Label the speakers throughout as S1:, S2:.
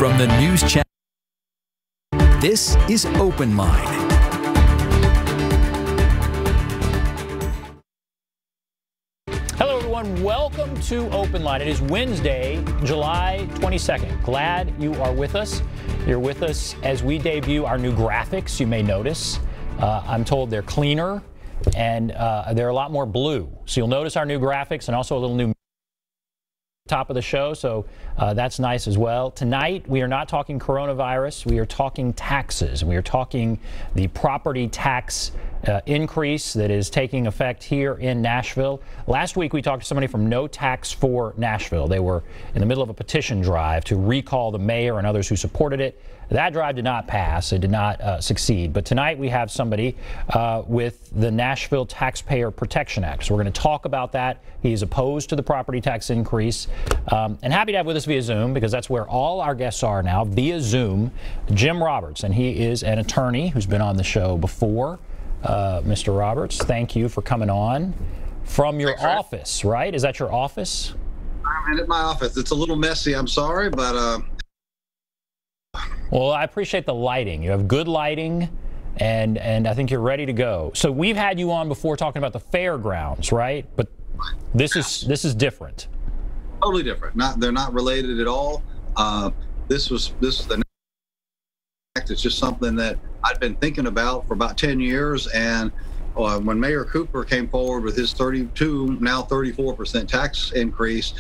S1: From the NewsChannel, this is Open Line.
S2: Hello, everyone. Welcome to Open Line. It is Wednesday, July 22nd. Glad you are with us. You're with us as we debut our new graphics, you may notice. I'm told they're cleaner and they're a lot more blue. So you'll notice our new graphics and also a little new top of the show, so that's nice as well. Tonight, we are not talking coronavirus. We are talking taxes. We are talking the property tax increase that is taking effect here in Nashville. Last week, we talked to somebody from No Tax for Nashville. They were in the middle of a petition drive to recall the mayor and others who supported it. That drive did not pass. It did not succeed. But tonight we have somebody with the Nashville Taxpayer Protection Act. So we're going to talk about that. He is opposed to the property tax increase. And happy to have with us via Zoom, because that's where all our guests are now, via Zoom, Jim Roberts. And he is an attorney who's been on the show before. Mr. Roberts, thank you for coming on from your office, right? Is that your office?
S3: I'm at my office. It's a little messy. I'm sorry, but...
S2: Well, I appreciate the lighting. You have good lighting, and I think you're ready to go. So we've had you on before talking about the fairgrounds, right? But this is different.
S3: Totally different. They're not related at all. This is the act. It's just something that I'd been thinking about for about 10 years, and when Mayor Cooper came forward with his 32, now 34% tax increase,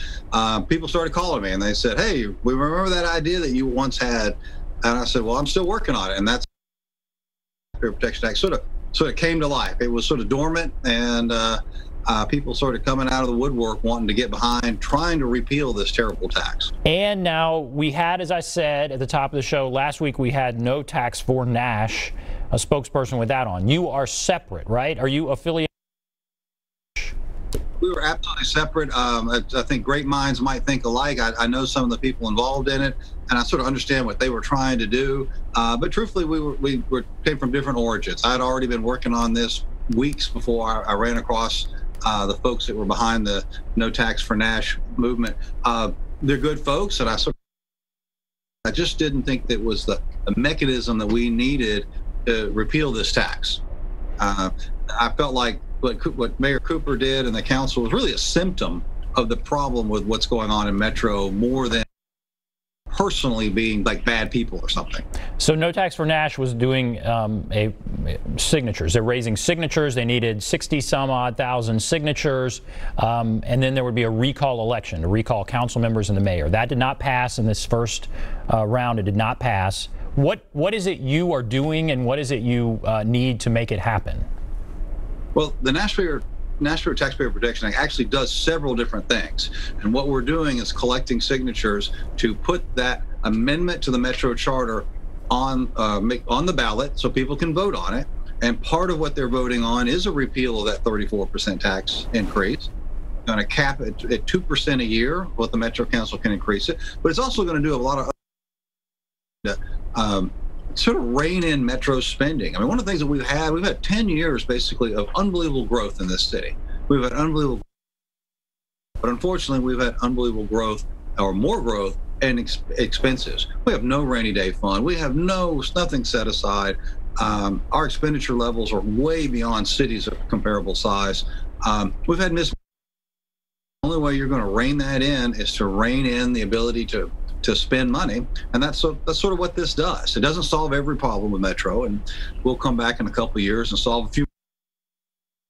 S3: people started calling me and they said, "Hey, we remember that idea that you once had." And I said, "Well, I'm still working on it." And that's the Protection Act sort of came to life. It was sort of dormant, and people started coming out of the woodwork wanting to get behind trying to repeal this terrible tax.
S2: And now we had, as I said at the top of the show last week, we had No Tax for Nash, a spokesperson with that on. You are separate, right? Are you affiliated?
S3: We were absolutely separate. I think great minds might think alike. I know some of the people involved in it, and I sort of understand what they were trying to do. But truthfully, we came from different origins. I had already been working on this weeks before I ran across the folks that were behind the No Tax for Nash movement. They're good folks, and I just didn't think that was the mechanism that we needed to repeal this tax. I felt like what Mayor Cooper did and the council was really a symptom of the problem with what's going on in Metro, more than personally being like bad people or something.
S2: So No Tax for Nash was doing signatures. They're raising signatures. They needed 60-some-odd thousand signatures, and then there would be a recall election to recall council members and the mayor. That did not pass in this first round. It did not pass. What is it you are doing, and what is it you need to make it happen?
S3: Well, the Nashville Taxpayer Protection Act actually does several different things. And what we're doing is collecting signatures to put that amendment to the Metro Charter on the ballot so people can vote on it. And part of what they're voting on is a repeal of that 34% tax increase. Going to cap it at 2% a year, what the Metro Council can increase it. But it's also going to do a lot of sort of rein in Metro spending. I mean, one of the things that we've had 10 years basically of unbelievable growth in this city. We've had unbelievable, but unfortunately we've had unbelievable growth, or more growth, and expenses. We have no rainy day fund. We have nothing set aside. Our expenditure levels are way beyond cities of comparable size. We've had The only way you're going to rein that in is to rein in the ability to spend money, and that's sort of what this does. It doesn't solve every problem with Metro, and we'll come back in a couple of years and solve a few.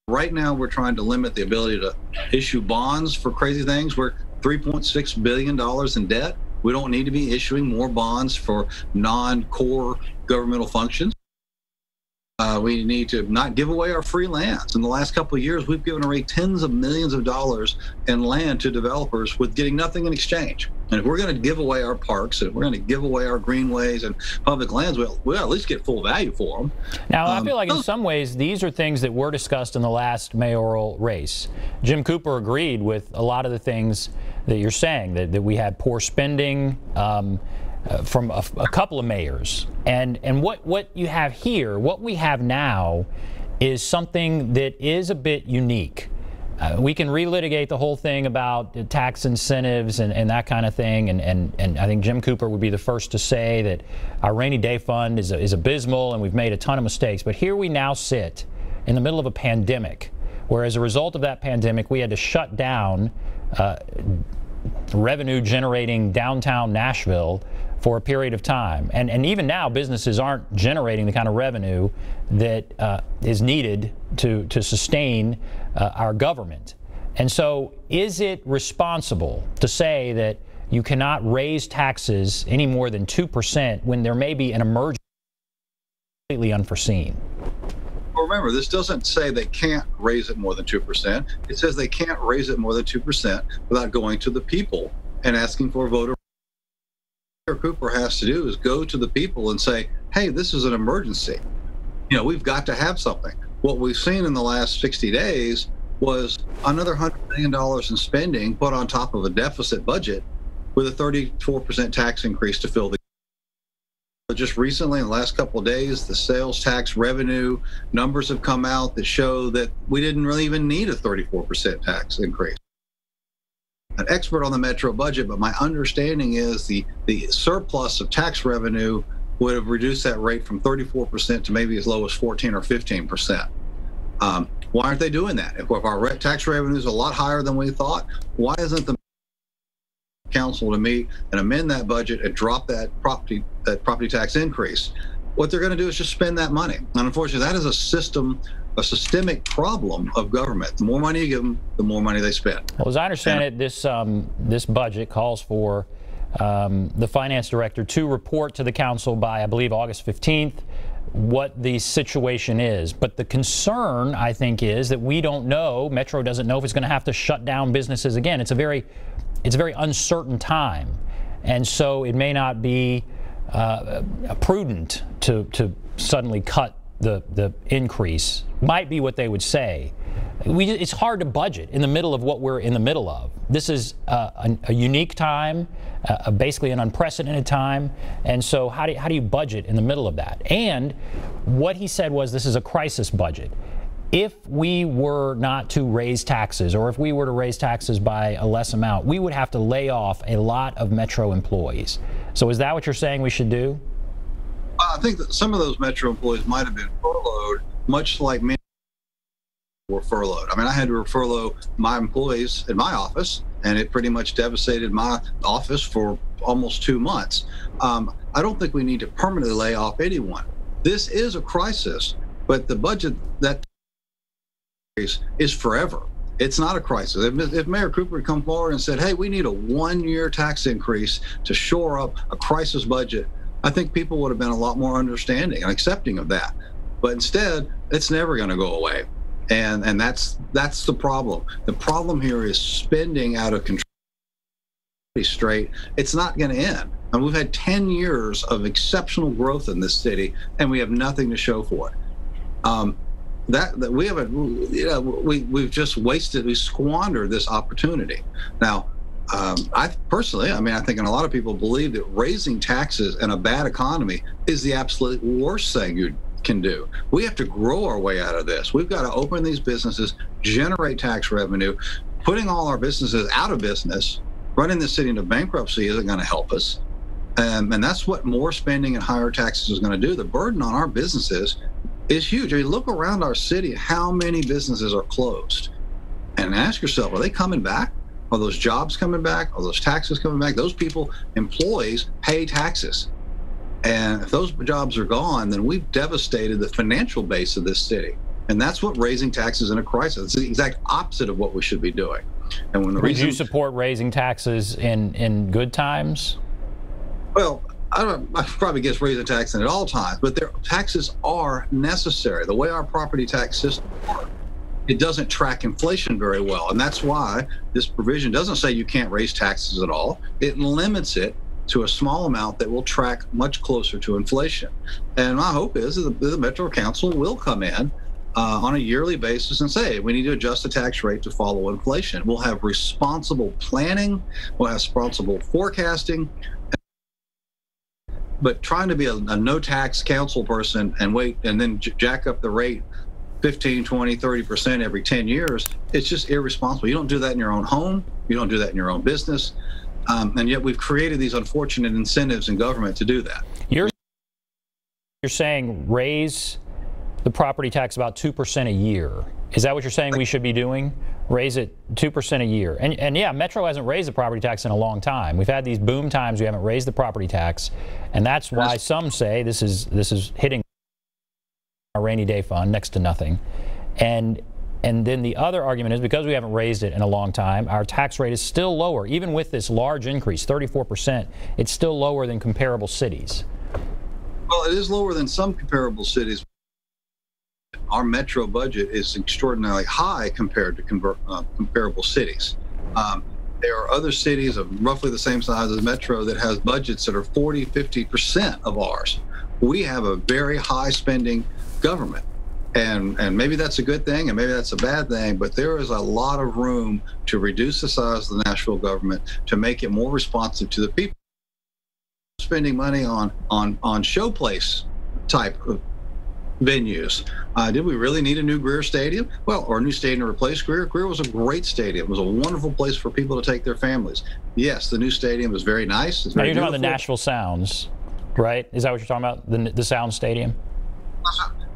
S3: Right now, we're trying to limit the ability to issue bonds for crazy things. We're $3.6 billion in debt. We don't need to be issuing more bonds for non-core governmental functions. We need to not give away our free lands. In the last couple of years, we've given away tens of millions of dollars in land to developers with getting nothing in exchange. And if we're going to give away our parks, and if we're going to give away our greenways and public lands, we'll at least get full value for them.
S2: Now, I feel like in some ways, these are things that were discussed in the last mayoral race. Jim Cooper agreed with a lot of the things that you're saying, that we had poor spending, from a couple of mayors, and what you have here, what we have now, is something that is a bit unique. we can relitigate the whole thing about the tax incentives and that kind of thing, and I think Jim Cooper would be the first to say that our rainy day fund is abysmal and we've made a ton of mistakes. But here we now sit in the middle of a pandemic, where as a result of that pandemic we had to shut down revenue generating downtown Nashville for a period of time. And even now businesses aren't generating the kind of revenue that is needed to sustain our government. And so is it responsible to say that you cannot raise taxes any more than 2% when there may be an emergency completely unforeseen?
S3: Well, remember, this doesn't say they can't raise it more than 2%. It says they can't raise it more than 2% without going to the people and asking for a voter. What Cooper has to do is go to the people and say, hey, this is an emergency. You know, we've got to have something. What we've seen in the last 60 days was another $100 million in spending put on top of a deficit budget with a 34% tax increase to fill the. Just recently, in the last couple of days, the sales tax revenue numbers have come out that show that we didn't really even need a 34% tax increase. An expert on the Metro budget, but my understanding is the surplus of tax revenue would have reduced that rate from 34% to maybe as low as 14 or 15%. Why aren't they doing that? If our tax revenue is a lot higher than we thought, why isn't the council to meet and amend that budget and drop that property tax increase? What they're going to do is just spend that money. And unfortunately, that is a systemic problem of government. The more money you give them, the more money they spend.
S2: Well, as I understand it, this budget calls for the finance director to report to the council by, I believe, August 15th what the situation is. But the concern, I think, is that we don't know, Metro doesn't know if it's going to have to shut down businesses again. It's a very uncertain time. And so it may not be prudent to suddenly cut the increase. Might be what they would say. It's hard to budget in the middle of what we're in the middle of. This is a unique time, basically an unprecedented time, and so how do you budget in the middle of that? And what he said was this is a crisis budget. If we were not to raise taxes, or if we were to raise taxes by a less amount, we would have to lay off a lot of Metro employees. So is that what you're saying we should do?
S3: I think that some of those Metro employees might have been furloughed, much like many were furloughed. I mean, I had to furlough my employees in my office, and it pretty much devastated my office for almost 2 months. I don't think we need to permanently lay off anyone. This is a crisis, but the budget that is forever. It's not a crisis. If Mayor Cooper had come forward and said, hey, we need a 1-year tax increase to shore up a crisis budget, I think people would have been a lot more understanding and accepting of that. But instead, it's never going to go away. And that's the problem. The problem here is spending out of control straight. It's not going to end. And we've had 10 years of exceptional growth in this city, and we have nothing to show for it. That we haven't, you know, we've just wasted, we squandered this opportunity. Now, I personally, I mean, I think, and a lot of people believe that raising taxes in a bad economy is the absolute worst thing you can do. We have to grow our way out of this. We've got to open these businesses, generate tax revenue. Putting all our businesses out of business, running the city into bankruptcy isn't going to help us. And that's what more spending and higher taxes is going to do. The burden on our businesses is huge. I mean, look around our city, how many businesses are closed? And ask yourself, are they coming back? Are those jobs coming back? Are those taxes coming back? Those people, employees, pay taxes. And if those jobs are gone, then we've devastated the financial base of this city. And that's what raising taxes in a crisis. It's the exact opposite of what we should be doing. And when the
S2: Would you support raising taxes in good times?
S3: Well, I probably guess raising taxes at all times, but taxes are necessary. The way our property tax system works, it doesn't track inflation very well. And that's why this provision doesn't say you can't raise taxes at all. It limits it to a small amount that will track much closer to inflation. And my hope is that the Metro Council will come in on a yearly basis and say, we need to adjust the tax rate to follow inflation. We'll have responsible planning, we'll have responsible forecasting. But trying to be a no tax council person and wait and then jack up the rate 15, 20, 30% every 10 years, it's just irresponsible. You don't do that in your own home. You don't do that in your own business. And yet we've created these unfortunate incentives in government to do that.
S2: You're saying raise the property tax about 2% a year. Is that what you're saying we should be doing? Raise it 2% a year. And yeah, Metro hasn't raised the property tax in a long time. We've had these boom times we haven't raised the property tax, and that's why some say this is hitting our rainy day fund next to nothing. And then the other argument is because we haven't raised it in a long time, our tax rate is still lower. Even with this large increase, 34%, it's still lower than comparable cities.
S3: Well, it is lower than some comparable cities. Our metro budget is extraordinarily high compared to comparable cities. There are other cities of roughly the same size as Metro that has budgets that are 40, 50% of ours. We have a very high spending government. And maybe that's a good thing and maybe that's a bad thing, but there is a lot of room to reduce the size of the Nashville government to make it more responsive to the people. Spending money on showplace type of venues. Did we really need a new Greer Stadium? Well, or a new stadium to replace Greer? Greer was a great stadium. It was a wonderful place for people to take their families. Yes, the new stadium is very nice. It's very
S2: you're talking about the Nashville Sounds, right? Is that what you're talking about, the Sound Stadium?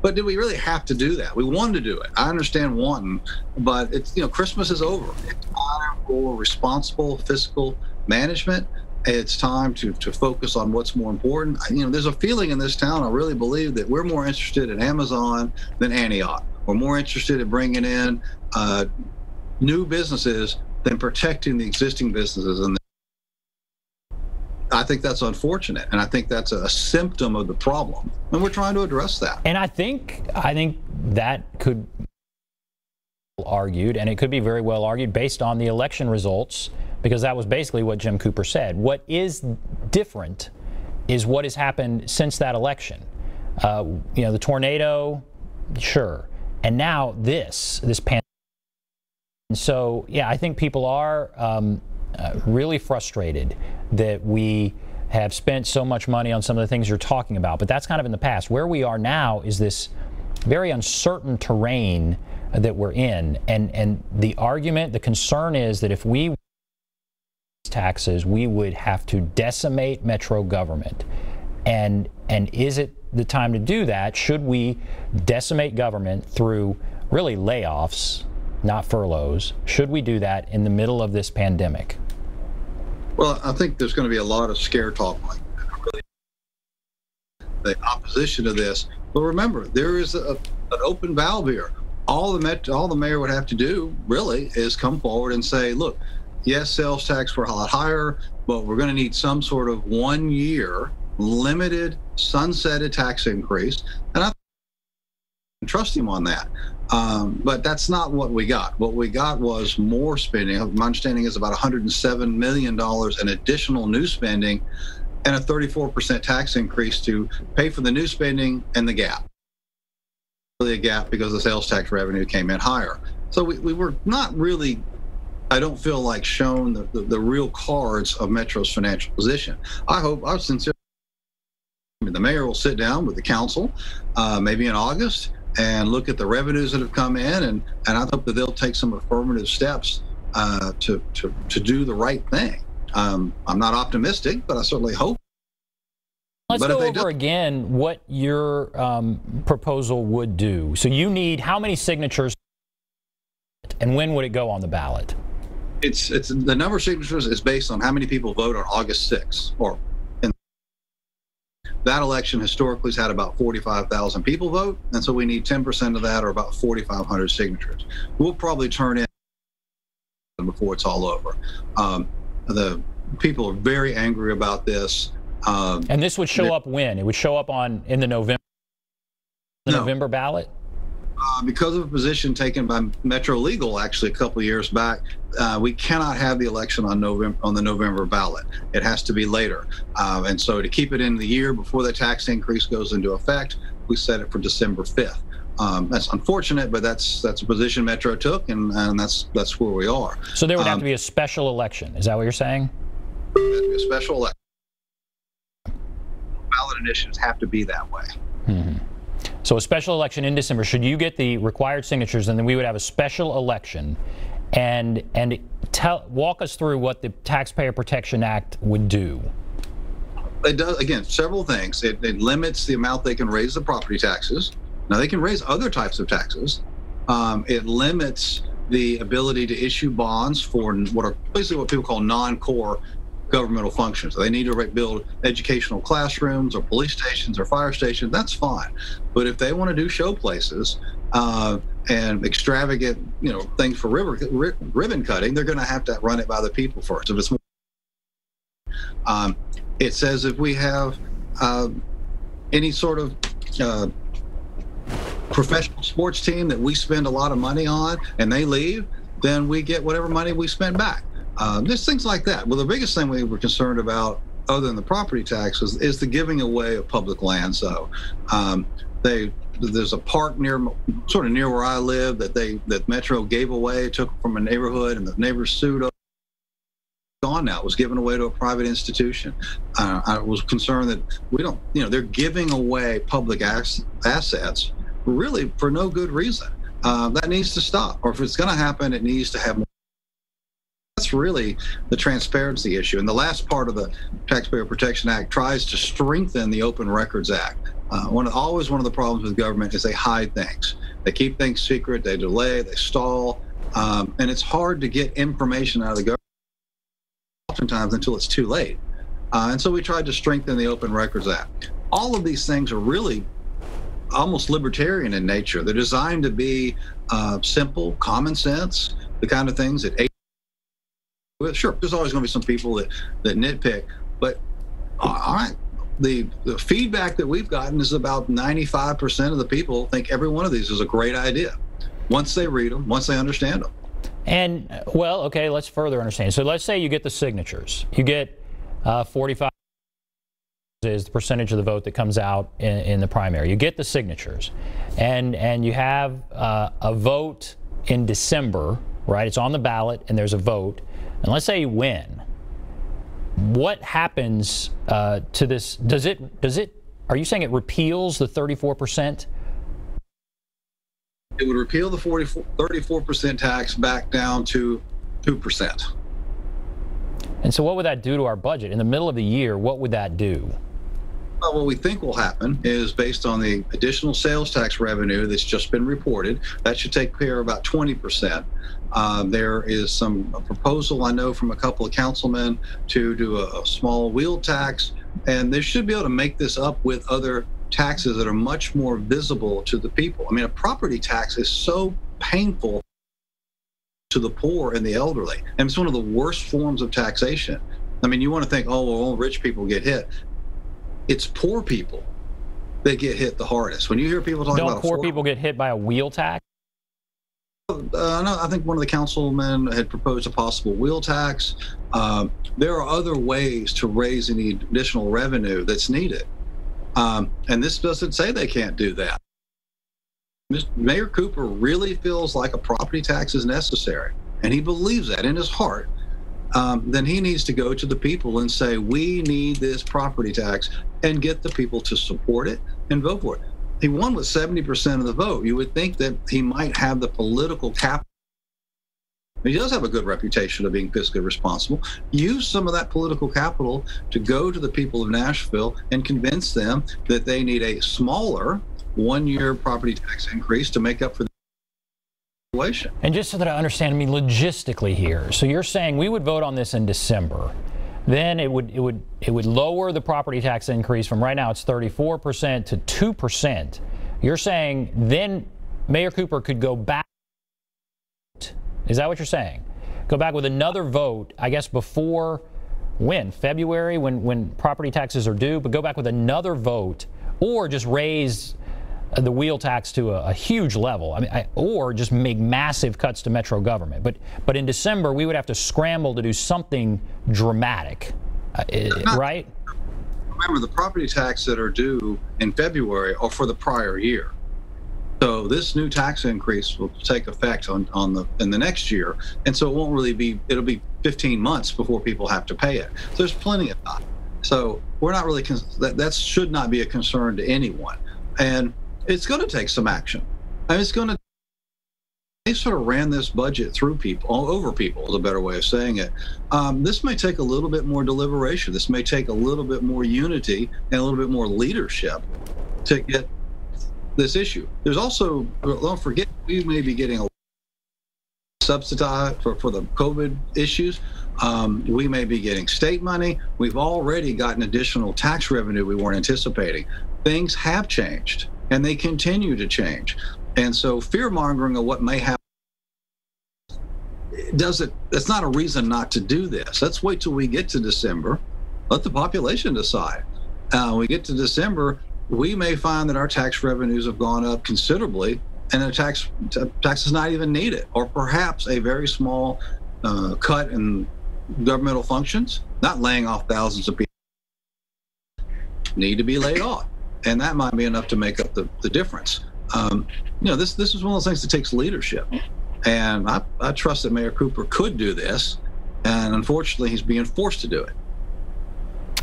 S3: But did we really have to do that? We wanted to do it. I understand wanting, but it's, Christmas is over. It's time for responsible fiscal management. It's time to focus on what's more important. There's a feeling in this town, I really believe, that we're more interested in Amazon than Antioch. We're more interested in bringing in new businesses than protecting the existing businesses. And I think that's unfortunate, and I think that's a symptom of the problem, and we're trying to address that.
S2: And I think that could be argued, and it could be very well argued based on the election results, because that was basically what Jim Cooper said. What is different is what has happened since that election. The tornado, sure, and now this pandemic. And so, yeah, I think people are really frustrated that we have spent so much money on some of the things you're talking about, but that's kind of in the past. Where we are now is this very uncertain terrain that we're in, and the argument, the concern is that if we raise taxes, we would have to decimate metro government. And is it the time to do that? Should we decimate government through really layoffs, not furloughs? Should we do that in the middle of this pandemic?
S3: Well, I think there's going to be a lot of scare talk like that. Really, the opposition to this. But remember, there is an open valve here. All the mayor would have to do, really, is come forward and say, look, yes, sales tax were a lot higher, but we're going to need some sort of 1 year limited sunsetted tax increase. And I trust him on that. But that's not what we got. What we got was more spending. My understanding is about $107 million in additional new spending and a 34% tax increase to pay for the new spending and the gap. Really a gap because the sales tax revenue came in higher. So we were not really, I don't feel like, shown the real cards of Metro's financial position. I sincerely, the mayor will sit down with the council, maybe in August, and look at the revenues that have come in, and I hope that they'll take some affirmative steps to do the right thing. I'm not optimistic, but I certainly hope.
S2: Let's go over again what your proposal would do. So you need how many signatures, and when would it go on the ballot?
S3: It's the number of signatures is based on how many people vote on August 6th, or that election historically has had about 45,000 people vote, and so we need 10% of that, or about 4,500 signatures. We'll probably turn in before it's all over. The people are very angry about this.
S2: And this would show up when? It would show up in the November ballot?
S3: Because of a position taken by Metro Legal actually a couple of years back, we cannot have the election on the November ballot. It has to be later. And so to keep it in the year before the tax increase goes into effect, we set it for December 5th. That's unfortunate, but that's a position Metro took, and that's where we are.
S2: So there would have to be a special election. Is that what you're saying?
S3: There would have to be a special election. Ballot initiatives have to be that way.
S2: Mm-hmm. So a special election in December, should you get the required signatures, and then we would have a special election, and walk us through what the Taxpayer Protection Act would do.
S3: It does, again, several things. It limits the amount they can raise the property taxes. Now, they can raise other types of taxes. It limits the ability to issue bonds for what are basically what people call non-core governmental functions. They need to build educational classrooms or police stations or fire stations. That's fine. But if they want to do show places and extravagant, things for ribbon cutting, they're going to have to run it by the people first. If it's more, it says if we have any sort of professional sports team that we spend a lot of money on and they leave, then we get whatever money we spent back. Just things like that. Well, the biggest thing we were concerned about, other than the property taxes, is the giving away of public land. So there's a park near where I live that Metro gave away, took from a neighborhood, and the neighbors sued us. Gone now. It was given away to a private institution. I was concerned that we don't, they're giving away public assets really for no good reason. That needs to stop. Or if it's going to happen, it needs to have more. That's really the transparency issue. And the last part of the Taxpayer Protection Act tries to strengthen the Open Records Act. Always one of the problems with government is they hide things. They keep things secret, they delay, they stall, and it's hard to get information out of the government oftentimes until it's too late. And so we tried to strengthen the Open Records Act. All of these things are really almost libertarian in nature. They're designed to be simple, common sense, the kind of things that sure, there's always going to be some people that nitpick, but all right, the feedback that we've gotten is about 95% of the people think every one of these is a great idea once they read them, once they understand them.
S2: And, well, okay, let's further understand. So let's say you get the signatures. You get 45 is the percentage of the vote that comes out in the primary. You get the signatures, and you have a vote in December, right? It's on the ballot, and there's a vote. And let's say you win. What happens to this? Does it? Are you saying it repeals the 34%?
S3: It would repeal the 34% tax back down to 2%.
S2: And so what would that do to our budget? In the middle of the year, what would that do?
S3: Well, what we think will happen is, based on the additional sales tax revenue that's just been reported, that should take care of about 20%. There is a proposal I know from a couple of councilmen to do a small wheel tax, and they should be able to make this up with other taxes that are much more visible to the people. I mean, a property tax is so painful to the poor and the elderly, and it's one of the worst forms of taxation. I mean, you want to think, oh, well, only rich people get hit. It's poor people that get hit the hardest. When you hear people talking about...
S2: Don't poor people get hit by a wheel tax?
S3: No, I think one of the councilmen had proposed a possible wheel tax. There are other ways to raise any additional revenue that's needed. And this doesn't say they can't do that. Mayor Cooper really feels like a property tax is necessary, and he believes that in his heart. Then he needs to go to the people and say, we need this property tax, and get the people to support it and vote for it. He won with 70% of the vote. You would think that he might have the political capital. He does have a good reputation of being fiscally responsible. Use some of that political capital to go to the people of Nashville and convince them that they need a smaller one-year property tax increase to make up for the situation.
S2: And just so that I understand, I mean, logistically here, so you're saying we would vote on this in December. Then it would lower the property tax increase from right now it's 34% to 2%. You're saying then Mayor Cooper could go back. Is that what you're saying? Go back with another vote, I guess before when? February, when property taxes are due, but go back with another vote, or just raise the wheel tax to a huge level. I mean, or just make massive cuts to Metro government. But in December, we would have to scramble to do something dramatic, right?
S3: Remember, the property tax that are due in February are for the prior year. So this new tax increase will take effect in the next year, and so it won't really be. It'll be 15 months before people have to pay it. So there's plenty of time. So we're not really that should not be a concern to anyone. And it's going to take some action. I mean, it's going to. They sort of ran this budget through people, all over people is a better way of saying it. This may take a little bit more deliberation. This may take a little bit more unity and a little bit more leadership to get this issue. There's also, don't forget, we may be getting a subsidized for the COVID issues. We may be getting state money. We've already gotten additional tax revenue we weren't anticipating. Things have changed, and they continue to change. And so fear-mongering of what may happen that's not a reason not to do this. Let's wait till we get to December. Let the population decide. We get to December, we may find that our tax revenues have gone up considerably and the tax is not even needed, or perhaps a very small cut in governmental functions, not laying off thousands of people, need to be laid off. And that might be enough to make up the difference. This is one of those things that takes leadership. And I trust that Mayor Cooper could do this. And unfortunately, he's being forced to do it.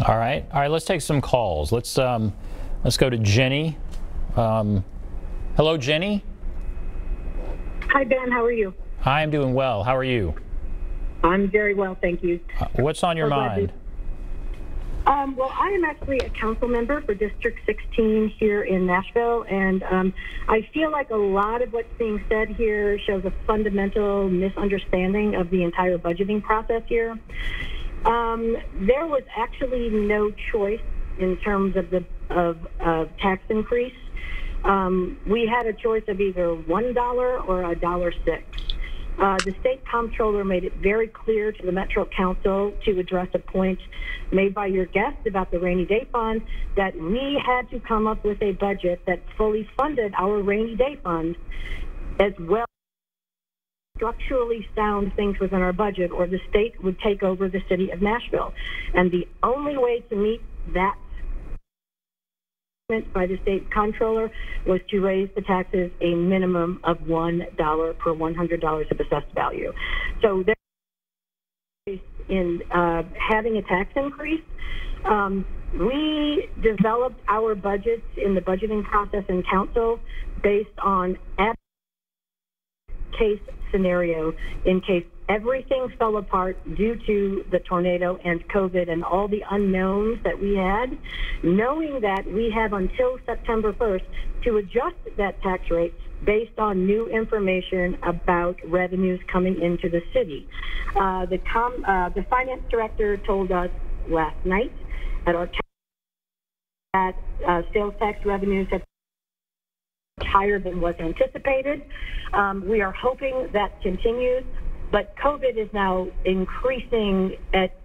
S2: All right. Let's take some calls. Let's go to Jenny. Hello, Jenny.
S4: Hi, Ben. How are you?
S2: Hi, I'm doing well. How are you?
S4: I'm very well, thank you.
S2: What's on your mind?
S4: Well, I am actually a council member for District 16 here in Nashville, and I feel like a lot of what's being said here shows a fundamental misunderstanding of the entire budgeting process here. There was actually no choice in terms of the tax increase. We had a choice of either $1 or $1.06. The state comptroller made it very clear to the Metro Council to address a point made by your guest about the rainy day fund, that we had to come up with a budget that fully funded our rainy day fund, as well as structurally sound things within our budget, or the state would take over the city of Nashville. And the only way to meet that by the state comptroller was to raise the taxes a minimum of $1 per $100 of assessed value. So there, in having a tax increase, we developed our budgets in the budgeting process in council based on case scenario, in case everything fell apart due to the tornado and COVID and all the unknowns that we had, knowing that we have until September 1st to adjust that tax rate based on new information about revenues coming into the city. The finance director told us last night at our that sales tax revenues have higher than was anticipated. We are hoping that continues, but COVID is now increasing at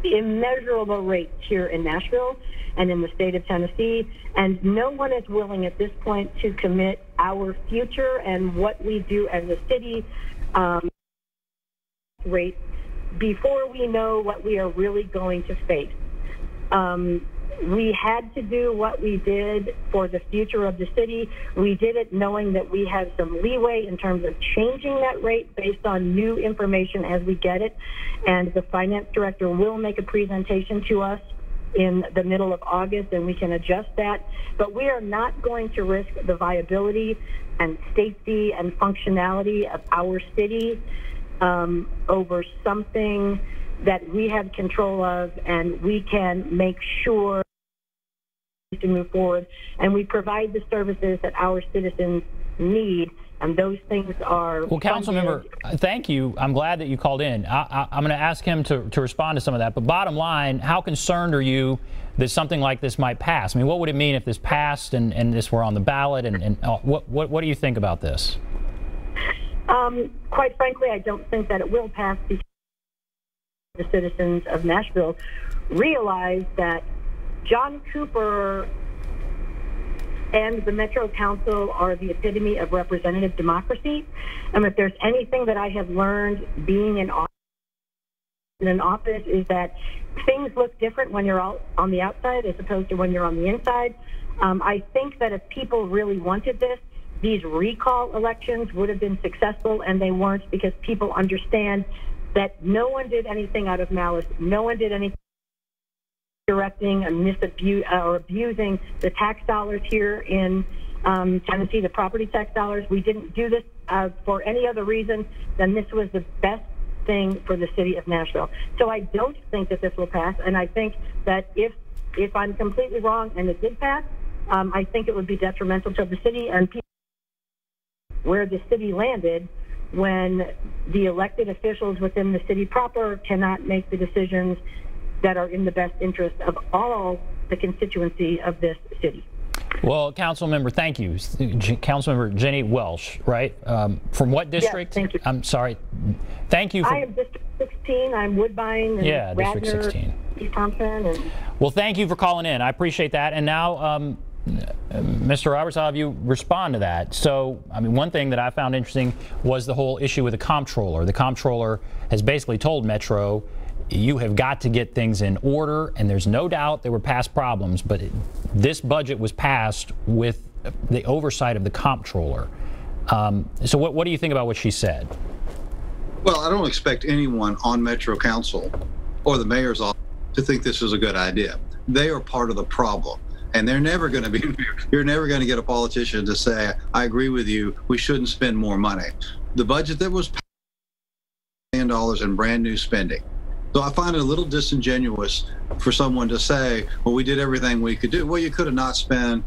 S4: immeasurable rates here in Nashville and in the state of Tennessee, and no one is willing at this point to commit our future and what we do as a city rate before we know what we are really going to face. We had to do what we did for the future of the city. We did it knowing that we have some leeway in terms of changing that rate based on new information as we get it. And the finance director will make a presentation to us in the middle of August, and we can adjust that. But we are not going to risk the viability and safety and functionality of our city over something that we have control of, and we can make sure to move forward, and we provide the services that our citizens need, and those things are... Well,
S2: Councilmember, thank you. I'm glad that you called in. I'm going to ask him to respond to some of that, but bottom line, how concerned are you that something like this might pass? I mean, what would it mean if this passed and this were on the ballot, and what do you think about this?
S4: Quite frankly, I don't think that it will pass, because the citizens of Nashville realize that John Cooper and the Metro Council are the epitome of representative democracy. And if there's anything that I have learned being in an office is that things look different when you're out on the outside as opposed to when you're on the inside. I think that if people really wanted this, these recall elections would have been successful, and they weren't, because people understand that no one did anything out of malice. No one did anything directing and abusing the tax dollars here in Tennessee, the property tax dollars. We didn't do this for any other reason than this was the best thing for the city of Nashville. So I don't think that this will pass, and I think that if I'm completely wrong and it did pass, I think it would be detrimental to the city and people where the city landed when the elected officials within the city proper cannot make the decisions that are in the best interest of all the constituency of this city.
S2: Well, Councilmember, thank you. Councilmember Jenny Welsh, right? From what district?
S4: Yes, thank you.
S2: I'm sorry. Thank you.
S4: I am District 16. I'm Woodbine and
S2: yeah,
S4: Radnor,
S2: District 16.
S4: East Thompson. And
S2: well, thank you for calling in. I appreciate that. And now, Mr. Roberts, I'll have you respond to that. So, I mean, one thing that I found interesting was the whole issue with the comptroller. The comptroller has basically told Metro, you have got to get things in order, and there's no doubt there were past problems, but this budget was passed with the oversight of the comptroller. So what do you think about what she said?
S3: Well, I don't expect anyone on Metro Council or the mayor's office to think this is a good idea. They are part of the problem. And they're never going to be, you're never going to get a politician to say, I agree with you, we shouldn't spend more money. The budget that was passed, $1 billion in brand new spending. So I find it a little disingenuous for someone to say, well, we did everything we could do. Well, you could have not spent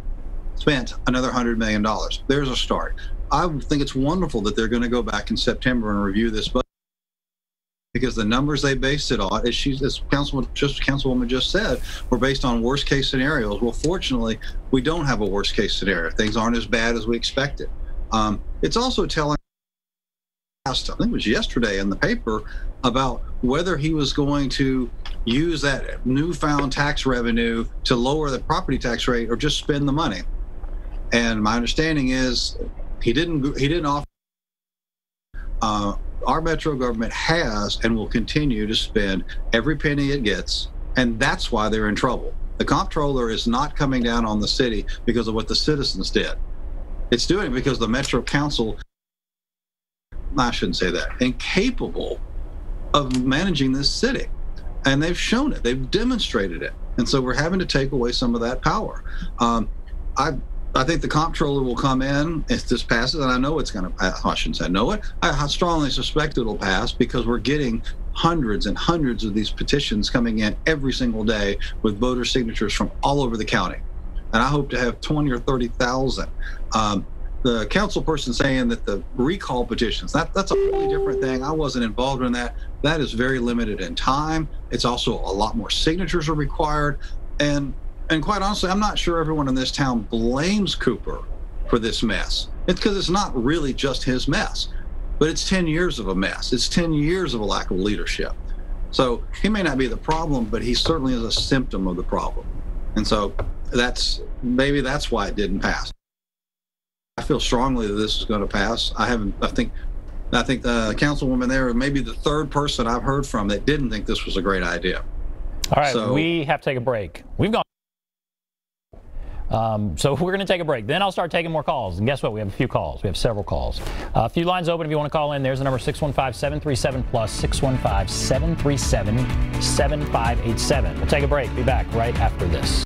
S3: another $100 million. There's a start. I think it's wonderful that they're going to go back in September and review this budget, because the numbers they based it on, as Councilwoman just said, were based on worst case scenarios. Well, fortunately, we don't have a worst case scenario. Things aren't as bad as we expected. It's also telling, I think it was yesterday in the paper, about whether he was going to use that newfound tax revenue to lower the property tax rate or just spend the money. And my understanding is he didn't offer. Our Metro government has and will continue to spend every penny it gets, and that's why they're in trouble. The comptroller is not coming down on the city because of what the citizens did. It's doing it because the Metro Council, I shouldn't say that, incapable of managing this city. And they've shown it. They've demonstrated it. And so we're having to take away some of that power. I think the comptroller will come in if this passes, and I know it's going to pass. I shouldn't say know it. I strongly suspect it'll pass because we're getting hundreds and hundreds of these petitions coming in every single day with voter signatures from all over the county. And I hope to have 20 or 30,000. The council person saying that the recall petitions, that's a totally different thing. I wasn't involved in that. That is very limited in time. It's also a lot more signatures are required. And quite honestly, I'm not sure everyone in this town blames Cooper for this mess. It's because it's not really just his mess, but it's 10 years of a mess. It's 10 years of a lack of leadership. So he may not be the problem, but he certainly is a symptom of the problem. And so maybe that's why it didn't pass. I feel strongly that this is going to pass. I think the councilwoman there may be the third person I've heard from that didn't think this was a great idea.
S2: All right, so we have to take a break. We've gone. So we're going to take a break. Then I'll start taking more calls. And guess what? We have a few calls. We have several calls. A few lines open if you want to call in. There's the number 615-737-PLUS, 615-737-7587. We'll take a break. Be back right after this.